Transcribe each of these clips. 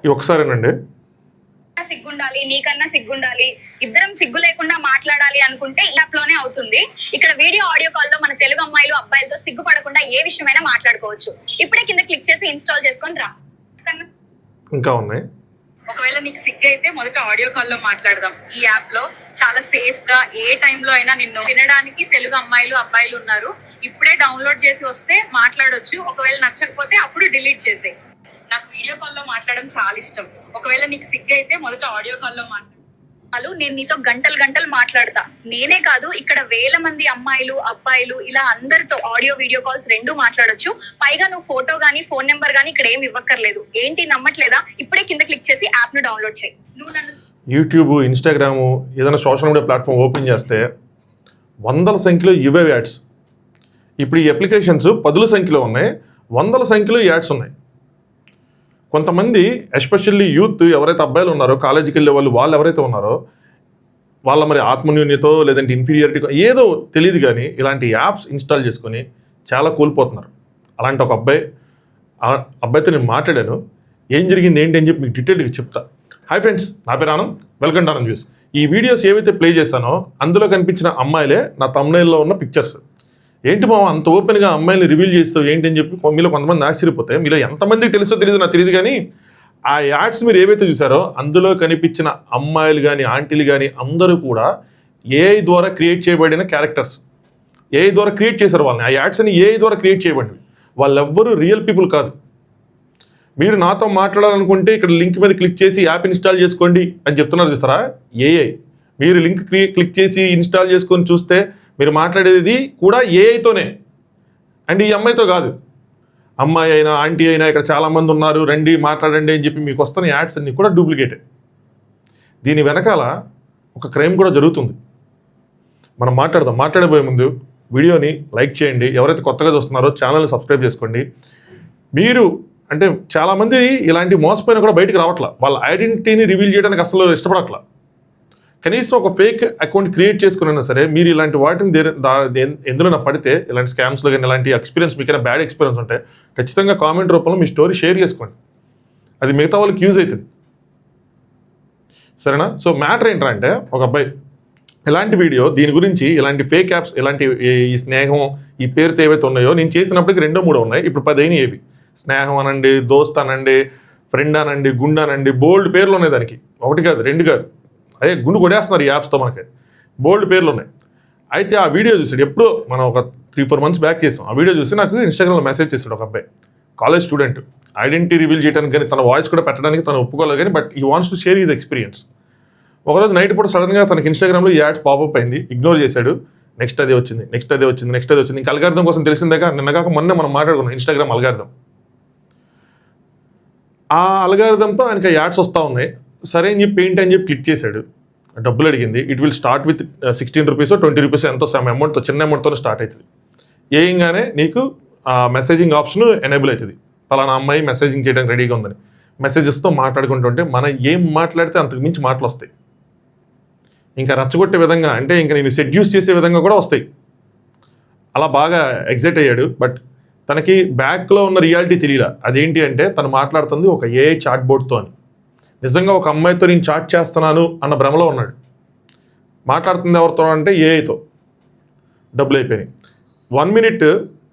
ఈ ఒకసారేనండి. సిగ్గుండాలి, నీకన్నా సిగ్గుండాలి, ఇద్దరం సిగ్గు లేకుండా మాట్లాడాలి అనుకుంటే ఈ యాప్ లోనే అవుతుంది. ఇక్కడ వీడియో ఆడియో కాల్ లో మన తెలుగు అమ్మాయిలు అబ్బాయిలతో సిగ్గుపడకుండా ఏ విషయమైనా మాట్లాడుకోవచ్చు. ఇప్పుడే కింద క్లిక్ చేసి ఇన్స్టాల్ చేసుకొని రా. ఇంకా ఉన్నాయి. ఒకవేళ నీకు సిగ్గు అయితే మొదట ఆడియో కాల్ లో మాట్లాడదాం. ఈ యాప్ లో చాలా సేఫ్ గా ఏ టైంలో అయినా నిన్ను వినడానికి తెలుగు అమ్మాయిలు అబ్బాయిలు ఉన్నారు. ఇప్పుడే డౌన్లోడ్ చేసి వస్తే మాట్లాడొచ్చు. ఒకవేళ నచ్చకపోతే అప్పుడు డిలీట్ చేసేయ్. నాకు వీడియో కాల్ లో మాట్లాడడం చాలా ఇష్టం. ఒకవేళ నీకు సిగ్గు అయితే మొదట ఆడియో కాల్ లో మాట్లాడు. నేను నీతో గంటలు గంటలు మాట్లాడతా. నేనే కాదు, ఇక్కడ వేల మంది అమ్మాయిలు అబ్బాయిలు ఇలా అందరితో ఆడియో వీడియో కాల్స్ రెండు మాట్లాడొచ్చు. పైగా నువ్వు ఫోటో గానీ ఫోన్ నెంబర్ గానీ ఇక్కడ ఏమి ఇవ్వక్కర్లేదు. ఏంటి నమ్మట్లేదా? ఇప్పుడే కింద క్లిక్ చేసి యాప్ ను డౌన్లోడ్ చేయి. నువ్వు నన్ను యూట్యూబ్, ఇన్స్టాగ్రాము, ఏదైనా సోషల్ మీడియా ప్లాట్ఫామ్ ఓపెన్ చేస్తే వందల సంఖ్యలో ఇవే యాడ్స్. ఇప్పుడు ఈ అప్లికేషన్స్ పదుల సంఖ్యలో ఉన్నాయి, వందల సంఖ్యలో యాడ్స్ ఉన్నాయి. కొంతమంది ఎస్పెషల్లీ యూత్ ఎవరైతే అబ్బాయిలు ఉన్నారో, కాలేజీకి వెళ్ళే వాళ్ళు ఎవరైతే ఉన్నారో వాళ్ళ మరి ఆత్మన్యూన్యతో లేదంటే ఇన్ఫీరియారిటీ ఏదో తెలియదు కానీ ఇలాంటి యాప్స్ ఇన్స్టాల్ చేసుకొని చాలా కోల్పోతున్నారు. అలాంటి ఒక అబ్బాయితో నేను మాట్లాడాను. ఏం జరిగింది ఏంటి అని చెప్పి మీకు డీటెయిల్గా చెప్తా. హాయ్ ఫ్రెండ్స్, నా పేరు Anand, welcome to Anand views. ఈ వీడియోస్ ఏవైతే ప్లే చేశానో అందులో కనిపించిన అమ్మాయిలే నా థంబ్నెయిల్లో ఉన్న పిక్చర్స్. ఏంటి మామ అంత ఓపెన్గా అమ్మాయిని రివీల్ చేస్తావు ఏంటి అని చెప్పి మీలో కొంతమంది ఆశ్చర్యపోతాయి. మీలో ఎంతమందికి తెలుసో తెలియదు, నాకు తెలియదు. కానీ ఆ యాడ్స్ మీరు ఏవైతే చూసారో అందులో కనిపించిన అమ్మాయిలు కానీ ఆంటీలు కానీ అందరూ కూడా ఏఐ ద్వారా క్రియేట్ చేయబడిన క్యారెక్టర్స్. ఏఐ ద్వారా క్రియేట్ చేశారు వాళ్ళని. ఆ యాడ్స్ అని ఏఐ ద్వారా క్రియేట్ చేయబడినవి. వాళ్ళెవ్వరూ రియల్ పీపుల్ కాదు. మీరు నాతో మాట్లాడాలనుకుంటే ఇక్కడ లింక్ మీద క్లిక్ చేసి యాప్ ఇన్స్టాల్ చేసుకోండి అని చెప్తున్నారు చూస్తారా, ఏఐ. మీరు లింక్ క్లిక్ చేసి ఇన్స్టాల్ చేసుకొని చూస్తే మీరు మాట్లాడేది కూడా ఏఐతోనే. అండ్ ఈ అమ్మాయితో కాదు. అమ్మాయి అయినా ఆంటీ అయినా ఇక్కడ చాలామంది ఉన్నారు, రండి మాట్లాడండి అని చెప్పి మీకు వస్తున్న యాడ్స్ అన్నీ కూడా డూప్లికేటే. దీని వెనకాల ఒక క్రైమ్ కూడా జరుగుతుంది. మనం మాట్లాడబోయే ముందు వీడియోని లైక్ చేయండి. ఎవరైతే కొత్తగా చూస్తున్నారో ఛానల్ని సబ్స్క్రైబ్ చేసుకోండి. మీరు అంటే చాలామంది ఇలాంటి మోసపోయినా కూడా బయటకు రావట్లా. వాళ్ళ ఐడెంటిటీని రివీల్ చేయడానికి అసలు ఇష్టపడట్లా. కనీసం ఒక ఫేక్ అకౌంట్ క్రియేట్ చేసుకున్నా సరే మీరు ఇలాంటి వాటిని ఎందులో పడితే, ఇలాంటి స్కామ్స్లో కానీ ఇలాంటి ఎక్స్పీరియన్స్ మీకైనా బ్యాడ్ ఎక్స్పీరియన్స్ ఉంటే ఖచ్చితంగా కామెంట్ రూపంలో మీ స్టోరీ షేర్ చేసుకోండి. అది మిగతా వాళ్ళకి యూజ్ అవుతుంది, సరేనా? సో మ్యాటర్ ఏంటంటే ఒక అబ్బాయి ఇలాంటి వీడియో, దీని గురించి ఇలాంటి ఫేక్ యాప్స్, ఇలాంటి ఈ స్నేహం ఈ పేరుతో ఏవైతే ఉన్నాయో నేను చేసినప్పటికీ 2-3 ఉన్నాయి. ఇప్పుడు 10 అయినాయి. ఏవి స్నేహం అనండి, దోస్త్ అనండి, ఫ్రెండ్ అనండి, గుండు అనండి, బోల్డ్ పేర్లు ఉన్నాయి దానికి. 1 కాదు 2 కాదు, అదే గుండు కొడేస్తున్నారు ఈ యాప్స్తో. మనకి బోల్డ్ పేర్లు ఉన్నాయి. అయితే ఆ వీడియో చూసాడు, ఎప్పుడో మనం ఒక 3-4 మంత్స్ బ్యాక్ చేసాం. ఆ వీడియో చూసి నాకు ఇన్స్టాగ్రామ్లో మెసేజ్ చేశాడు ఒక అబ్బాయి, కాలేజ్ స్టూడెంట్. ఐడెంటిటీ రివీల్ చేయడానికి కానీ తన వాయిస్ కూడా పెట్టడానికి తను ఒప్పుకోలేదు కానీ బట్ ఈ wants to share his experience. ఒకరోజు నైట్ పూట సడన్గా తనకి ఇన్స్టాగ్రామ్లో ఈ యాడ్ పాపప్ అయింది. ఇగ్నోర్ చేశాడు. నెక్స్ట్ అదే వచ్చింది. ఇంకా అల్గారిథం కోసం తెలిసిందాక నిన్నగాక మొన్న మనం మాట్లాడుకున్నాం ఇన్స్టాగ్రామ్ అల్గారిథం. ఆ అల్గారిథంతో ఆయనకి యాడ్స్ వస్తూ ఉన్నాయి. సరే అని చెప్పి ఏంటి అని చెప్పి క్లిక్ చేశాడు. డబ్బులు అడిగింది. It will start with 16 rupees 20 rupees ఎంతో అమౌంట్తో, చిన్న అమౌంట్తో స్టార్ట్ అవుతుంది. ఏంగానే నీకు మెసేజింగ్ ఆప్షన్ ఎనేబుల్ అవుతుంది. పలానా అమ్మాయి మెసేజింగ్ చేయడానికి రెడీగా ఉందని. మెసేజెస్తో మాట్లాడుకుంటుంటే మనం ఏం మాట్లాడితే అంతకు మించి మాటలు వస్తాయి. ఇంకా రచ్చగొట్టే విధంగా, అంటే ఇంకా నేను సెడ్యూస్ చేసే విధంగా కూడా వస్తాయి. అలా బాగా ఎగ్జైట్ అయ్యాడు. బట్ తనకి బ్యాక్లో ఉన్న రియాలిటీ తెలియలా. అదేంటి అంటే తను మాట్లాడుతుంది ఒక ఏఐ చాట్ బోర్డ్తో అని. నిజంగా ఒక అమ్మాయితో నేను చాట్ చేస్తున్నాను అన్న భ్రమలో ఉన్నాడు. మాట్లాడుతుంది ఎవరితో అంటే ఏఐతో. డబ్బులు అయిపోయినాయి. 1 మినిట్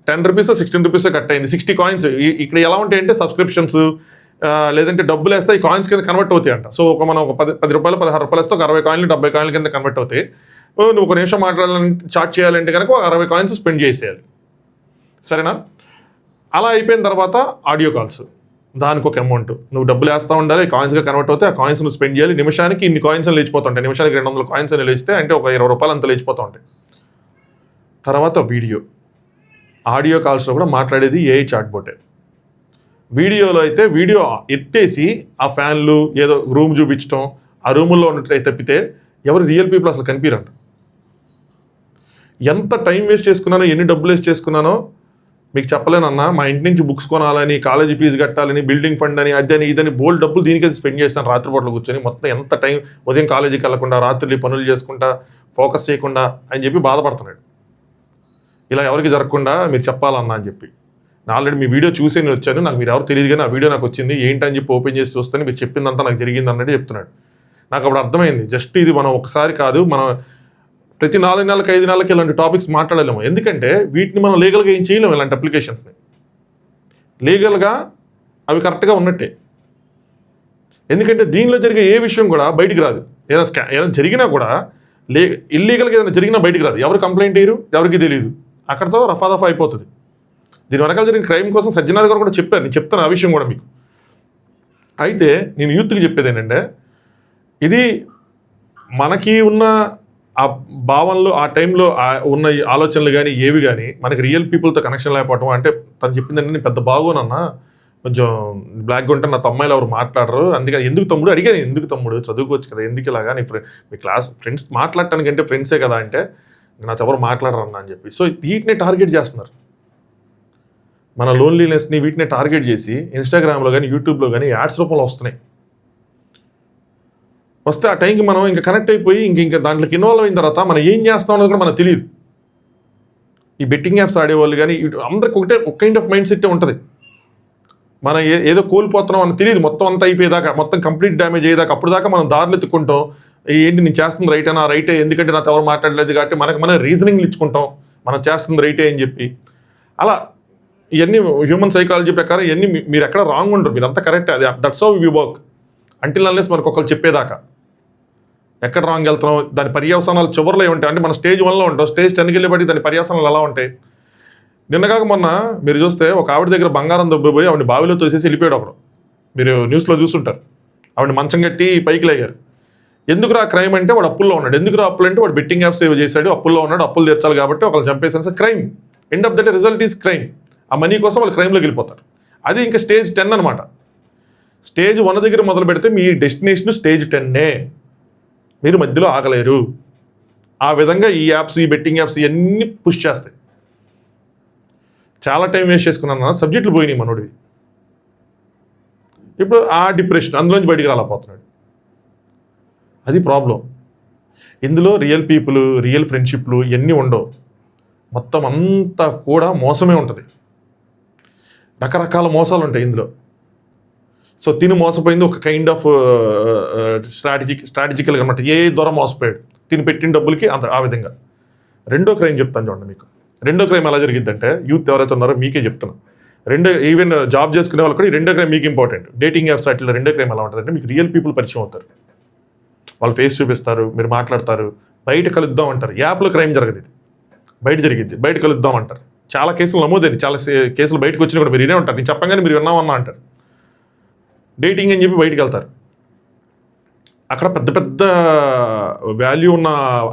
10 రూపీస్ 16 రూపీస్ కట్ అయింది. 60 కాయిన్స్. ఇక్కడ ఎలా ఉంటాయంటే సబ్స్క్రిప్షన్స్ లేదంటే డబ్బులు వేస్తే ఈ కాయిన్స్ కింద కన్వర్ట్ అవుతాయి అంట. సో మనం ఒక 10 రూపాయలు 16 రూపాయలు వేస్తే ఒక 60 కాయిన్లు 70 కాయిన్ల కింద కన్వర్ట్ అవుతాయి. నువ్వు ఒక నిమిషం మాట్లాడాలని చాట్ చేయాలంటే కనుక 60 కాయిన్స్ స్పెండ్ చేసేయాలి, సరేనా? అలా అయిపోయిన తర్వాత ఆడియో కాల్స్, దానికి ఒక అమౌంట్ నువ్వు డబ్బులు వేస్తూ ఉండాలి. కాయిన్స్గా కన్వర్ట్ అవుతాయి. ఆ కాయిన్స్ నువ్వు స్పెండ్ చేయాలి. నిమిషానికి ఇన్ని కాయిన్స్ అని లేచిపోతుంటాయి. నిమిషానికి 200 కాయిన్స్ అని లేస్తే అంటే ఒక 20 రూపాయలు అంత లేచిపోతూ ఉంటాయి. తర్వాత ఆడియో కాల్స్లో కూడా మాట్లాడేది ఏఐ చాట్ బోటే. వీడియోలో అయితే వీడియో ఎత్తేసి ఆ ఫ్యాన్లు ఏదో రూమ్ చూపించడం, ఆ రూముల్లో ఉన్నట్టు తప్పితే ఎవరు రియల్ పీపుల్ అసలు కనిపించరంట. ఎంత టైం వేస్ట్ చేసుకున్నానో, ఎన్ని డబ్బులు వేస్ట్ చేసుకున్నానో మీకు చెప్పలేనన్నా. మా ఇంటి నుంచి బుక్స్ కొనాలని, కాలేజీ ఫీజు కట్టాలని, బిల్డింగ్ ఫండ్ అని, అదని ఇదని బోల్డ్ డబ్బులు దీనికే స్పెండ్ చేస్తాను. రాత్రిపూటలు కూర్చొని మొత్తం ఎంత టైం, ఉదయం కాలేజీకి వెళ్లకుండా రాత్రి పనులు చేసుకుంటా ఫోకస్ చేయకుండా అని చెప్పి బాధపడుతున్నాడు. ఇలా ఎవరికి జరగకుండా మీరు చెప్పాలన్నా అని చెప్పి. ఆల్రెడీ మీ వీడియో చూసి నేను వచ్చాను, నాకు మీరు ఎవరు తెలియదు కానీ ఆ వీడియో నాకు వచ్చింది, ఏంటని చెప్పి ఓపెన్ చేసి చూస్తే మీరు చెప్పిందంతా నాకు జరిగింది అన్నట్టు చెప్తున్నాడు. నాకు అప్పుడు అర్థమైంది, జస్ట్ ఇది మనం ఒకసారి కాదు, మనం ప్రతి 4 నెలలకు 5 నెలలకి ఇలాంటి టాపిక్స్ మాట్లాడలేము. ఎందుకంటే వీటిని మనం లీగల్గా ఏం చేయలేము. ఇలాంటి అప్లికేషన్స్ని లీగల్గా అవి కరెక్ట్గా ఉన్నట్టే. ఎందుకంటే దీనిలో జరిగే ఏ విషయం కూడా బయటికి రాదు. ఏదైనా జరిగినా కూడా ఇల్లీగల్గా ఏదైనా జరిగినా బయటికి రాదు. ఎవరు కంప్లైంట్ చేయరు, ఎవరికి తెలియదు, అక్కడితో రఫాదఫా అయిపోతుంది. దీని వెనకాల జరిగిన క్రైమ్ కోసం సజ్జనాథ్ గారు కూడా చెప్పారు, నేను చెప్తాను ఆ విషయం కూడా మీకు. అయితే నేను యూత్కి చెప్పేది ఏంటంటే, ఇది మనకి ఉన్న ఆ భావనలు, ఆ టైంలో ఉన్న ఆలోచనలు కానీ ఏవి కానీ మనకి రియల్ పీపుల్తో కనెక్షన్ లేకపోవటం. అంటే తను చెప్పింది అంటే, నేను పెద్ద బాగోనన్నా, కొంచెం బ్లాక్గా ఉంటే నా తమ్మాయిలు ఎవరు మాట్లాడరు, అందుకని ఎందుకు తమ్ముడు అడిగాను, ఎందుకు తమ్ముడు చదువుకోవచ్చు కదా, ఎందుకు ఇలాగా మీ క్లాస్ ఫ్రెండ్స్ మాట్లాడటానికంటే ఫ్రెండ్సే కదా అంటే, నాతో ఎవరు మాట్లాడరు అన్న అని చెప్పి. సో వీటినే టార్గెట్ చేస్తున్నారు, మన లోన్లీనెస్ని వీటినే టార్గెట్ చేసి ఇన్స్టాగ్రామ్లో కానీ యూట్యూబ్లో కానీ యాడ్స్ రూపంలో వస్తున్నాయి. వస్తే ఆ టైంకి మనం ఇంకా కనెక్ట్ అయిపోయి ఇంకా దాంట్లోకి ఇన్వాల్వ్ అయిన తర్వాత మనం ఏం చేస్తాం అన్నది కూడా మనకు తెలియదు. ఈ బెట్టింగ్ యాప్స్ ఆడేవాళ్ళు కానీ అందరికి ఒక కైండ్ ఆఫ్ మైండ్ సెట్ ఉంటుంది. మనం ఏదో కోల్పోతున్నాం అని తెలియదు. మొత్తం అంతా అయిపోయేదాకా, మొత్తం కంప్లీట్ డ్యామేజ్ అయ్యేదాకా, అప్పుడు దాకా మనం దారులు ఎత్తుకుంటాం. ఏంటి నేను చేస్తుంది రైటేనా, రైటే, ఎందుకంటే నాతో ఎవరు మాట్లాడలేదు కాబట్టి మనం రీజనింగ్లు ఇచ్చుకుంటాం, మనం చేస్తుంది రైటే అని చెప్పి. అలా ఇవన్నీ హ్యూమన్ సైకాలజీ ప్రకారం ఇవన్నీ మీరు ఎక్కడ రాంగ్ ఉండరు, మీరు అంతా కరెక్ట్. అది that's how we work until unless మనకు ఒకళ్ళు చెప్పేదాకా. ఎక్కడ రాంగ్ వెళ్తున్నాం, దాని పర్యవసానాలు చివరిలో ఉంటాయి. అంటే మన స్టేజ్ 1లో ఉంటాం, స్టేజ్ 10కి వెళ్ళేపటి దాని పర్యవసానాలు ఎలా ఉంటాయి. నిన్నగాక మొన్న మీరు చూస్తే ఒక ఆవిడ దగ్గర బంగారం దొబ్బిపోయి ఆవిడ బావిలో తోసేసి వెళ్ళిపోయాడు ఒకడు. మీరు న్యూస్లో చూస్తుంటారు. ఆవిడ మంచం కట్టి పైకి లేగారు. ఎందుకురా క్రైమ్ అంటే వాడు అప్పుల్లో ఉన్నాడు. ఎందుకురా అప్పులు అంటే వాడు బెట్టింగ్ యాప్స్ సేవ్ చేశాడు, అప్పుల్లో ఉన్నాడు, అప్పులు తీర్చాలి కాబట్టి ఒకళ్ళు చంపేసాను. Crime end of the day result is crime. ఆ మనీ కోసం వాళ్ళు క్రైమ్లోకి వెళ్ళిపోతారు. అది ఇంకా స్టేజ్ 10 అనమాట. స్టేజ్ 1 దగ్గర మొదలు పెడితే మీ డెస్టినేషన్ స్టేజ్ 10. మీరు మధ్యలో ఆగలేరు. ఆ విధంగా ఈ యాప్స్, ఈ బెట్టింగ్ యాప్స్ ఇవన్నీ పుష్ చేస్తాయి. చాలా టైం వేస్ట్ చేసుకున్నాను, సబ్జెక్టులు పోయినాయి మనోడివి. ఇప్పుడు ఆ డిప్రెషన్, అందులోంచి బయటికి రాలేకపోతున్నాడు. అది ప్రాబ్లం. ఇందులో రియల్ పీపుల్, రియల్ ఫ్రెండ్షిప్లు ఇవన్నీ ఉండవు. మొత్తం అంతా కూడా మోసమే ఉంటుంది. రకరకాల మోసాలు ఉంటాయి ఇందులో. సో తిని మోసపోయింది ఒక కైండ్ ఆఫ్ స్ట్రాటజికల్గా అనమాట. ఏ దొర మోసపోయాడు తిని పెట్టిన డబ్బులకి ఆ విధంగా. రెండో క్రైమ్ చెప్తాను చూడండి మీకు. రెండో క్రైమ్ ఎలా జరిగిద్దంటే, యూత్ ఎవరైతే ఉన్నారో మీకే చెప్తాను. ఈవెన్ జాబ్ చేసుకునే వాళ్ళు కూడా ఈ రెండో క్రైమ్ మీకు ఇంపార్టెంట్. డేటింగ్ యాప్స్ వాటిలో రెండో క్రైమ్ ఎలా ఉంటుందంటే, మీకు రియల్ పీపుల్ పరిచయం అవుతారు, వాళ్ళు ఫేస్ చూపిస్తారు, మీరు మాట్లాడతారు, బయట కలుద్దాం అంటారు. యాప్లో క్రైమ్ జరగదు, ఇది బయట జరిగిద్ది. బయట కలుద్దాం అంటారు. చాలా కేసులు నమోదైంది, చాలా కేసులు బయటకు వచ్చినా కూడా మీరు వినే ఉంటారు. నేను చెప్పగానే మీరు విన్నామన్నా అంటారు. డేటింగ్ అని చెప్పి బయటికి వెళ్తారు. అక్కడ పెద్ద పెద్ద వాల్యూ ఉన్న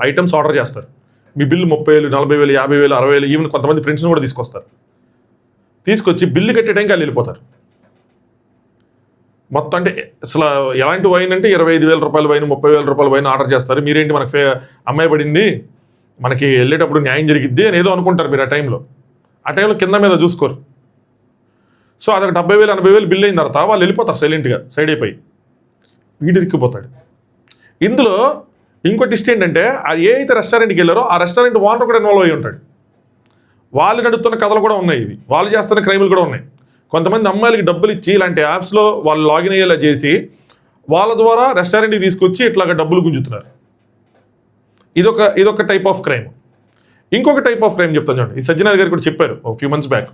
ఐటమ్స్ ఆర్డర్ చేస్తారు. మీ బిల్లు 30,000, 40,000, 50,000, 60,000, ఈవెన్ కొంతమంది ఫ్రెండ్స్ని కూడా తీసుకొస్తారు. తీసుకొచ్చి బిల్లు కట్టే టైంకి వాళ్ళు వెళ్ళిపోతారు. మొత్తం అంటే అసలు ఎలాంటి వైన్ అంటే 25,000 రూపాయల వైన్, 30,000 రూపాయల వైన్ ఆర్డర్ చేస్తారు. మీరేంటి మనకి అమ్మాయి పడింది, మనకి వెళ్ళేటప్పుడు న్యాయం జరిగిద్ది అని ఏదో అనుకుంటారు మీరు. ఆ టైంలో కింద మీద చూసుకోరు. సో అదొక 70,000, 80,000 బిల్ అయిన తర్వాత వాళ్ళు వెళ్ళిపోతారు సైలెంట్గా, సైడ్ అయిపోయి. వీడిరిక్కిపోతాడు. ఇందులో ఇంకో ట్విస్ట్ ఏంటంటే, ఏ అయితే రెస్టారెంట్కి వెళ్ళారో ఆ రెస్టారెంట్ ఓనర్ కూడా ఇన్వాల్వ్ అయ్యి ఉంటాడు. వాళ్ళు నడుపుతున్న కథలు కూడా ఉన్నాయి, ఇవి వాళ్ళు చేస్తున్న క్రైములు కూడా ఉన్నాయి. కొంతమంది అమ్మాయిలకి డబ్బులు ఇచ్చి ఇలాంటి యాప్స్లో వాళ్ళు లాగిన్ అయ్యేలా చేసి వాళ్ళ ద్వారా రెస్టారెంట్కి తీసుకొచ్చి ఇట్లాగా డబ్బులు గుంజుతున్నారు. ఇదొక టైప్ ఆఫ్ క్రైమ్. ఇంకొక టైప్ ఆఫ్ క్రైమ్ చెప్తాను చూడండి. ఈ సజ్జనాథ్ గారు కూడా చెప్పారు ఒక ఫ్యూ మంత్స్ బ్యాక్.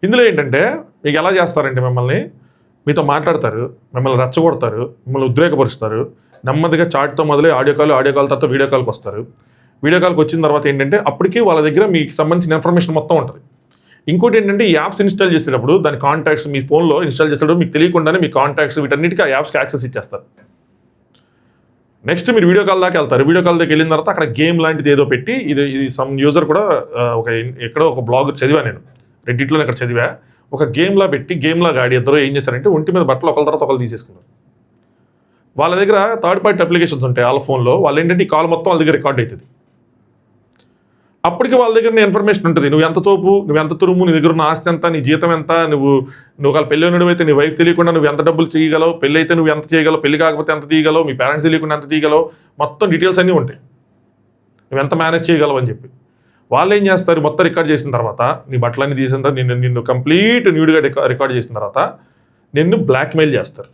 ఇందులో ఏంటంటే, మీకు ఎలా చేస్తారంటే, మీతో మాట్లాడతారు, మిమ్మల్ని రెచ్చగొడతారు, మిమ్మల్ని ఉద్రేకపరుస్తారు. నెమ్మదిగా చాట్తో మొదలై ఆడియో కాల్ తర్వాత వీడియో కాల్కి వస్తారు. వీడియో కాల్కి వచ్చిన తర్వాత ఏంటంటే, అప్పటికి వాళ్ళ దగ్గర మీకు సంబంధించిన ఇన్ఫర్మేషన్ మొత్తం ఉంటుంది. ఇంకోటి ఏంటంటే, ఈ యాప్స్ ఇన్స్టాల్ చేసేటప్పుడు దాని కాంటాక్ట్స్ మీ ఫోన్లో ఇన్స్టాల్ చేసేటప్పుడు మీకు తెలియకుండానే మీ కాంటాక్ట్స్ వీటన్నిటికీ ఆ యాప్స్కి యాక్సెస్ ఇచ్చేస్తారు. నెక్స్ట్ మీరు వీడియో కాల్ దాకా వెళ్తారు. వీడియో కాల్ దగ్గర వెళ్ళిన తర్వాత అక్కడ గేమ్ లాంటిది ఏదో పెట్టి, ఇది సమ్ యూజర్ కూడా ఎక్కడో ఒక బ్లాగ్ చదివా నేను, రెడ్డిట్లో ఇక్కడ చదివా. ఒక గేమ్లా పెట్టి గేమ్లాగా ఆడి ఇద్దరు ఏం చేశారంటే, ఒంటి మీద బట్టలు ఒకళ్ళ తర్వాత ఒకళ్ళు తీసేసుకున్నారు. వాళ్ళ దగ్గర థర్డ్ పార్టీ అప్లికేషన్స్ ఉంటాయి వాళ్ళ ఫోన్లో. వాళ్ళు ఏంటంటే ఈ కాల్ మొత్తం వాళ్ళ దగ్గర రికార్డ్ అవుతుంది. అప్పటికి వాళ్ళ దగ్గర ఇన్ఫర్మేషన్ ఉంటుంది. నువ్వు ఎంత తోపు, నువ్వు ఎంత తురుము, నీ దగ్గర ఉన్న ఆస్తి ఎంత, నీ జీతం ఎంత, నువ్వు ఒకవేళ పెళ్ళి ఉన్నడు అయితే నీ వైఫ్ తెలియకుండా నువ్వు ఎంత డబ్బులు చేయగలవు, పెళ్ళి అయితే నువ్వు ఎంత చేయగలవు, పెళ్లి కాకపోతే ఎంత తీయగలవు, మీ పేరెంట్స్ తెలియకుండా ఎంత తీయగలవు, మొత్తం డీటెయిల్స్ అన్నీ ఉంటాయి. నువ్వు ఎంత మేనేజ్ చేయగలవు అని చెప్పి. వాళ్ళు ఏం చేస్తారు, మొత్తం రికార్డ్ చేసిన తర్వాత నీ బట్టలన్నీ తీసిన తర్వాత నిన్ను కంప్లీట్ న్యూడ్గా రికార్డ్ చేసిన తర్వాత నిన్ను బ్లాక్మెయిల్ చేస్తారు.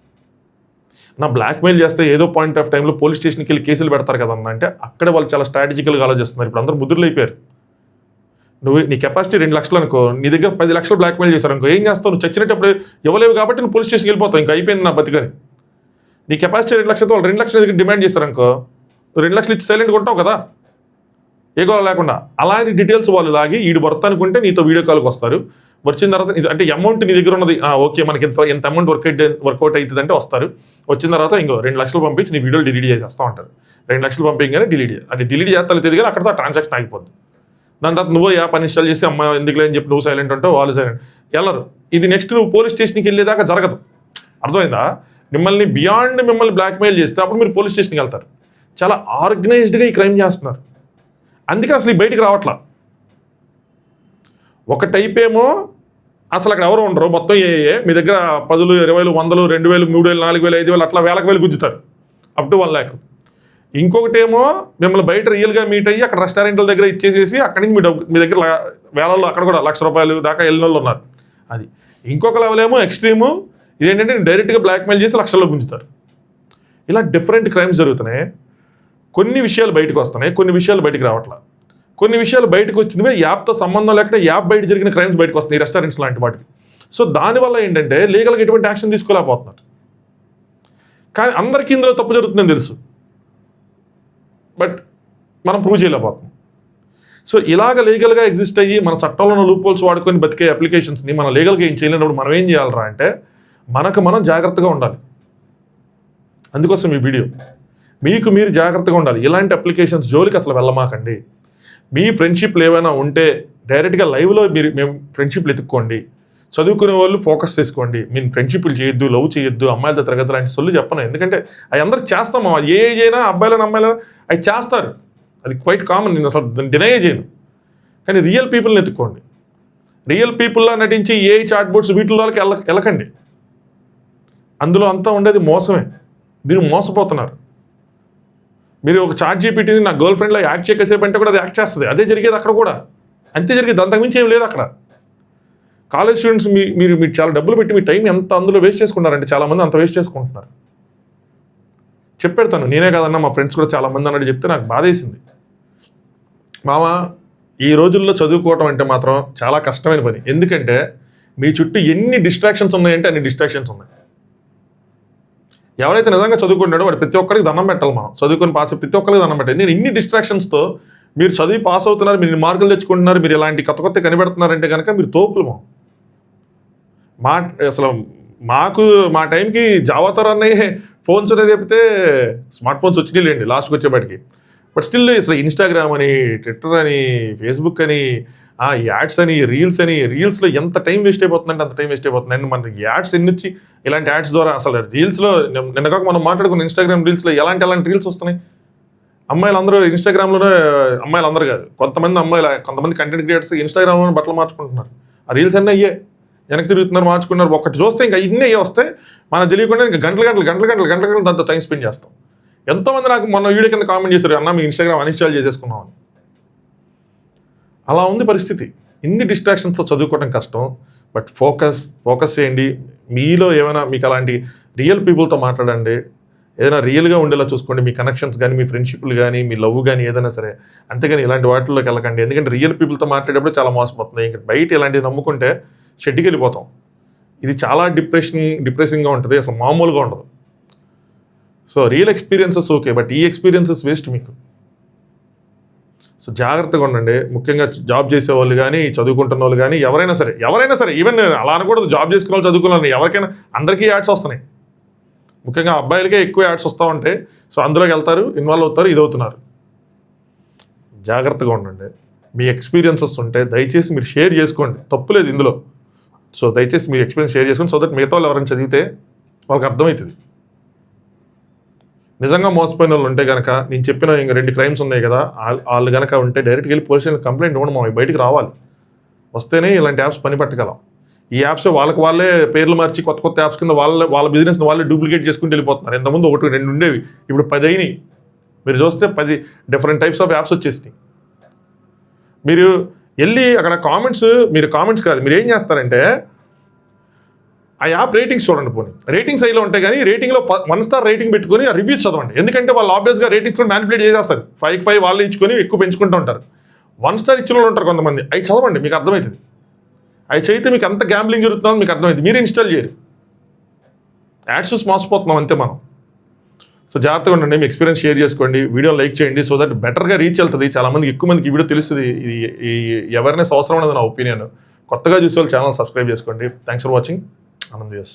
నా బ్లాక్మెయిల్ చేస్తే ఏదో పాయింట్ ఆఫ్ టైంలో పోలీస్ స్టేషన్కి వెళ్ళి కేసులు పెడతారు కదన్నా అంటే అక్కడ వాళ్ళు చాలా స్ట్రాటజికల్గా ఆలోచిస్తున్నారు. ఇప్పుడు అందరూ ముద్రలు అయిపోయారు. నీ కెపాసిటీ 2 లక్షలు అనుకో, నీ దగ్గర 10 లక్షలు బ్లాక్మెయిల్ చేశారు అనుకో, ఏం చేస్తావు? నువ్వు చచ్చినప్పుడు ఇవ్వలేవు కాబట్టి నువ్వు పోలీస్ స్టేషన్కి వెళ్ళిపోతావు. ఇంకా అయిపోయింది నా బతికని. నీ కెపాసిటీ 2 లక్షలతో వాళ్ళు 2 లక్షల దగ్గర డిమాండ్ చేశారనుకో, 2 లక్షలు ఇచ్చి సైలెంట్గా ఉంటావు కదా, ఏ గోళ లేకుండా. అలాంటి డీటెయిల్స్ వాళ్ళు లాగి ఈడు భర్త అనుకుంటే నీతో వీడియో కాల్కి వస్తారు. వచ్చిన తర్వాత అంటే అమౌంట్ నీ దగ్గర ఉన్నది ఓకే, మనకి ఎంత అమౌంట్ వర్కౌట్ అవుతుంది అంటే వస్తారు. వచ్చిన తర్వాత ఇంకో 2 లక్షలు పంపించి నీ వీడియోలు డిలీట్ చేసేస్తూ ఉంటారు. 2 లక్షలు పంపించగానే డిలీట్ చేస్తాను తెలియదు, అక్కడతో ట్రాన్సాక్షన్ ఆగిపోద్ది. దాని తర్వాత నువ్వు యాప్ అన్ఇన్స్టాల్ చేసి అమ్మ ఎందుకులే అని చెప్పి నువ్వు సైలెంట్ ఉంటావు, వాళ్ళు సైలెంట్ వెళ్ళరు. ఇది నెక్స్ట్ నువ్వు పోలీస్ స్టేషన్కి వెళ్ళేదాకా జరగదు. అర్థమైందా? మిమ్మల్ని బ్లాక్మెయిల్ చేస్తే అప్పుడు మీరు పోలీస్ స్టేషన్కి వెళ్తారు. చాలా ఆర్గనైజ్డ్గా ఈ క్రైమ్ చేస్తున్నారు. అందుకే అసలు ఈ బయటికి రావట్లా. ఒక టైప్ ఏమో అసలు అక్కడ ఎవరు ఉండరు, మొత్తం మీ దగ్గర 10,000, 20,000, 100,000, 2,000, 3,000, 4,000, 5,000 అట్లా వేలకు వేలు గుంజుతారు, అప్ టు 1 lakh. ఇంకొకటేమో మిమ్మల్ని బయట రియల్గా మీట్ అయ్యి అక్కడ రెస్టారెంట్ల దగ్గర ఇచ్చేసేసి అక్కడి నుంచి మీ దగ్గర వేలల్లో అక్కడ కూడా ₹1,00,000 దాకా వెళ్ళిన వాళ్ళు ఉన్నారు. అది ఇంకొక లెవెల్ ఏమో ఎక్స్ట్రీము. ఇదేంటంటే డైరెక్ట్గా బ్లాక్మెయిల్ చేసి లక్షల్లో గుంజుతారు. ఇలా డిఫరెంట్ క్రైమ్స్ జరుగుతున్నాయి. కొన్ని విషయాలు బయటకు వస్తున్నాయి, కొన్ని విషయాలు బయటకు రావట్లా. కొన్ని విషయాలు బయటకు వచ్చినవే యాప్తో సంబంధం లేకుండా యాప్ బయట జరిగిన క్రైమ్స్ బయటకు వస్తున్నాయి, రెస్టారెంట్స్ లాంటి వాటికి. సో దానివల్ల ఏంటంటే లీగల్గా ఎటువంటి యాక్షన్ తీసుకోలేకపోతున్నారు. కానీ అందరికీ ఇందులో తప్పు జరుగుతుందని తెలుసు, బట్ మనం ప్రూవ్ చేయలేకపోతున్నాం. సో ఇలాగ లీగల్గా ఎగ్జిస్ట్ అయ్యి మన చట్టంలో ఉన్న లూప్ హోల్స్ వాడుకొని బతికే అప్లికేషన్స్ని మనం లీగల్గా ఏం చేయలేనప్పుడు మనం ఏం చేయాలరా అంటే మనం జాగ్రత్తగా ఉండాలి. అందుకోసం ఈ వీడియో. మీకు మీరు జాగ్రత్తగా ఉండాలి. ఇలాంటి అప్లికేషన్స్ జోలికి అసలు వెళ్ళమాకండి. మీ ఫ్రెండ్షిప్లు ఏమైనా ఉంటే డైరెక్ట్గా లైవ్లో మేము ఫ్రెండ్షిప్లు ఎత్తుక్కోండి. చదువుకునే వాళ్ళు ఫోకస్ చేసుకోండి. మీరు ఫ్రెండ్షిప్లు చేయొద్దు, లవ్ చేయొద్దు, అమ్మాయిలతో తిరగద్దు లాంటి సొల్లు చెప్పను. ఎందుకంటే అవి అందరూ చేస్తాం. ఏ ఏజ్ అయినా అబ్బాయిలను అమ్మాయిలను అవి చేస్తారు. అది క్వైట్ కామన్, నేను అసలు డినై చేయను. కానీ రియల్ పీపుల్ని ఎత్తుక్కోండి. రియల్ పీపుల్లా నటించి ఏ చాట్ బోర్డ్స్ వీటిల్లోకి వెళ్ళకండి. అందులో అంతా ఉండేది మోసమే. మీరు మోసపోతున్నారు. మీరు ఒక చాట్ జీపీటీని నా గర్ల్ ఫ్రెండ్లో యాక్ట్ చేయసేపు అంటే కూడా అది యాక్ట్ చేస్తుంది. అదే జరిగేది అక్కడ కూడా, అంతే జరిగేది. అంతకుమించి ఏం లేదు అక్కడ. కాలేజ్ స్టూడెంట్స్ మీరు చాలా డబ్బులు పెట్టి మీ టైం ఎంత అందులో వేస్ట్ చేసుకుంటారంటే చాలామంది అంత వేస్ట్ చేసుకుంటున్నారు. చెప్పెడతాను, నేనే కాదన్నా మా ఫ్రెండ్స్ కూడా చాలామంది అన్నట్టు చెప్తే నాకు బాధేసింది. మామ, ఈ రోజుల్లో చదువుకోవటం అంటే మాత్రం చాలా కష్టమైన పని. ఎందుకంటే మీ చుట్టూ ఎన్ని డిస్ట్రాక్షన్స్ ఉన్నాయంటే అన్ని డిస్ట్రాక్షన్స్ ఉన్నాయి. ఎవరైతే నిజంగా చదువుకుంటాడో వాడు ప్రతి ఒక్కరికి దండం పెట్టాలి. మనం చదువుకొని పాస్ ప్రతి ఒక్కరికి దండం పెట్టాలి. నేను ఇన్ని డిస్ట్రాక్షన్స్తో మీరు చదివి పాస్ అవుతున్నారు, మీరు మార్కులు తెచ్చుకుంటున్నారు, మీరు ఇలాంటి కొత్త కనిపెడుతున్నారంటే కనుక మీరు తోపులు. అసలు మా టైంకి జావాతర్ అన్నయ్య ఫోన్స్ అనేది చెప్తే స్మార్ట్ ఫోన్స్ వచ్చినాయి లేండి లాస్ట్కి వచ్చేపాటికి. బట్ స్టిల్ అసలు ఇన్స్టాగ్రామ్ అని, ట్విట్టర్ అని, ఫేస్బుక్ అని, యాడ్స్ అని, రీల్స్లో ఎంత టైం వేస్ట్ అయిపోతుందంటే అంత టైం వేస్ట్ అయిపోతుంది. అండ్ మన యాడ్స్ ఎన్నిచ్చి ఇలాంటి యాడ్స్ ద్వారా అసలు రీల్స్లో నిన్నగాక మనం మాట్లాడుకున్న ఇన్స్టాగ్రామ్ రీల్స్లో ఎలాంటి రీల్స్ వస్తున్నాయి. అమ్మాయిలు అందరూ ఇన్స్టాగ్రామ్లోనే, అమ్మాయిలు అందరూ కాదు, కొంతమంది కంటెంట్ క్రియేటర్స్ ఇన్స్టాగ్రామ్లోనే బట్టలు మార్చుకుంటున్నారు. ఆ రీల్స్ అన్నీ అయ్యే వెనక్కి తిరుగుతున్నారు, మార్చుకున్నారు. ఒకటి చూస్తే ఇంకా ఇన్ని అయ్యే వస్తే మనం తెలియకుండా ఇంకా గంటలు దాంతో టైం స్పెండ్ చేస్తాం. ఎంతోమంది నాకు మొన్న వీడియో కింద కామెంట్ చేశారు, అన్న మీ ఇన్స్టాగ్రామ్ అన్ఇన్స్టాల్ చేసేసుకున్నామని. అలా ఉంది పరిస్థితి. ఇన్ని డిస్ట్రాక్షన్స్తో చదువుకోవడం కష్టం. బట్ ఫోకస్ చేయండి. మీలో ఏమైనా మీకు అలాంటి రియల్ పీపుల్తో మాట్లాడండి. ఏదైనా రియల్గా ఉండేలా చూసుకోండి. మీ కనెక్షన్స్ కానీ, మీ ఫ్రెండ్షిప్లు కానీ, మీ లవ్ కానీ ఏదైనా సరే. అంతేగాని ఇలాంటి వాటిల్లోకి వెళ్ళకండి. ఎందుకంటే రియల్ పీపుల్తో మాట్లాడేటప్పుడు చాలా మోసపోతుంది. ఇంకా బయట ఇలాంటివి నమ్ముకుంటే షెడ్కి వెళ్ళిపోతాం. ఇది చాలా డిప్రెసింగ్గా ఉంటుంది, అసలు మామూలుగా ఉండదు. So real experiences okay, but ఈ ఎక్స్పీరియన్సెస్ వేస్ట్ మీకు. సో జాగ్రత్తగా ఉండండి. ముఖ్యంగా జాబ్ చేసే వాళ్ళు కానీ, చదువుకుంటున్న వాళ్ళు కానీ, ఎవరైనా సరే ఈవెన్ అలా అనకూడదు, జాబ్ చేసుకున్న వాళ్ళు, చదువుకున్న వాళ్ళు, ఎవరికైనా అందరికీ యాడ్స్ వస్తున్నాయి. ముఖ్యంగా అబ్బాయిలకే ఎక్కువ యాడ్స్ వస్తూ ఉంటాయి. సో అందులోకి వెళ్తారు, ఇన్వాల్వ్ అవుతారు, ఇదవుతున్నారు. జాగ్రత్తగా ఉండండి. మీ ఎక్స్పీరియన్సెస్ ఉంటే దయచేసి మీరు షేర్ చేసుకోండి, తప్పులేదు ఇందులో. సో దయచేసి మీరు ఎక్స్పీరియన్స్ షేర్ చేసుకోండి. సో దట్ మిగతా వాళ్ళు ఎవరైనా చదివితే వాళ్ళకి అర్థమవుతుంది. నిజంగా మోసపోయిన వాళ్ళు ఉంటే కనుక నేను చెప్పిన ఇంకా 2 క్రైమ్స్ ఉన్నాయి కదా, వాళ్ళు కనుక ఉంటే డైరెక్ట్గా వెళ్ళి పోలీస్ స్టేషన్ కంప్లైంట్ ఇవ్వడం, మా బయటికి రావాలి. వస్తేనే ఇలాంటి యాప్స్ పని పట్టగలం. ఈ యాప్స్ వాళ్ళే పేర్లు మార్చి కొత్త యాప్స్ కింద వాళ్ళ బిజినెస్ని వాళ్ళే డూప్లికేట్ చేసుకుంటూ వెళ్ళిపోతున్నారు. ఇంతకుముందు 1-2 ఉండేవి, ఇప్పుడు 10 అయినాయి. మీరు చూస్తే 10 డిఫరెంట్ టైప్స్ ఆఫ్ యాప్స్ వచ్చేసినాయి. మీరు వెళ్ళి అక్కడ మీరు కామెంట్స్ కాదు, మీరు ఏం చేస్తారంటే ఆ యాప్ రేటింగ్స్ చూడండి. పోనీ రేటింగ్స్ అయిలో ఉంటాయి, కానీ రేటింగ్లో 1 స్టార్ రేటింగ్ పెట్టుకొని ఆ రివ్యూస్ చదవండి. ఎందుకంటే వాళ్ళు ఆబ్వియస్గా రేటింగ్స్ కూడా మ్యానిపులేట్ చేసేస్తారు. 5కి 5 వాళ్ళు ఇచ్చుకొని ఎక్కువ పెంచుకుంటూ ఉంటారు. 1 స్టార్ ఇచ్చిన వాళ్ళు ఉంటారు కొంతమంది, అవి చదవండి, మీకు అర్థమవుతుంది. అవి చదివితే మీకు ఎంత గ్యాంబ్లింగ్ జరుగుతుందో మీకు అర్థమవుతుంది. మీరు ఇన్స్టాల్ చేయరు, యాడ్స్ చూసి మోసపోతున్నాం అంతే మనం. సో జాగ్రత్తగా ఉండండి, మీ ఎక్స్పీరియన్స్ షేర్ చేసుకోండి, వీడియో లైక్ చేయండి, సో దట్ బెటర్గా రీచ్ వెళ్తుంది. చాలామందికి ఎక్కువ మందికి ఈ వీడియో తెలుస్తుంది. ఈ అవేర్నెస్ అవసరం అనేది నా ఒపీనియన్. కొత్తగా చూసే వాళ్ళు ఛానల్ సబ్స్క్రైబ్ చేసుకోండి. Thanks for watching. Anand views.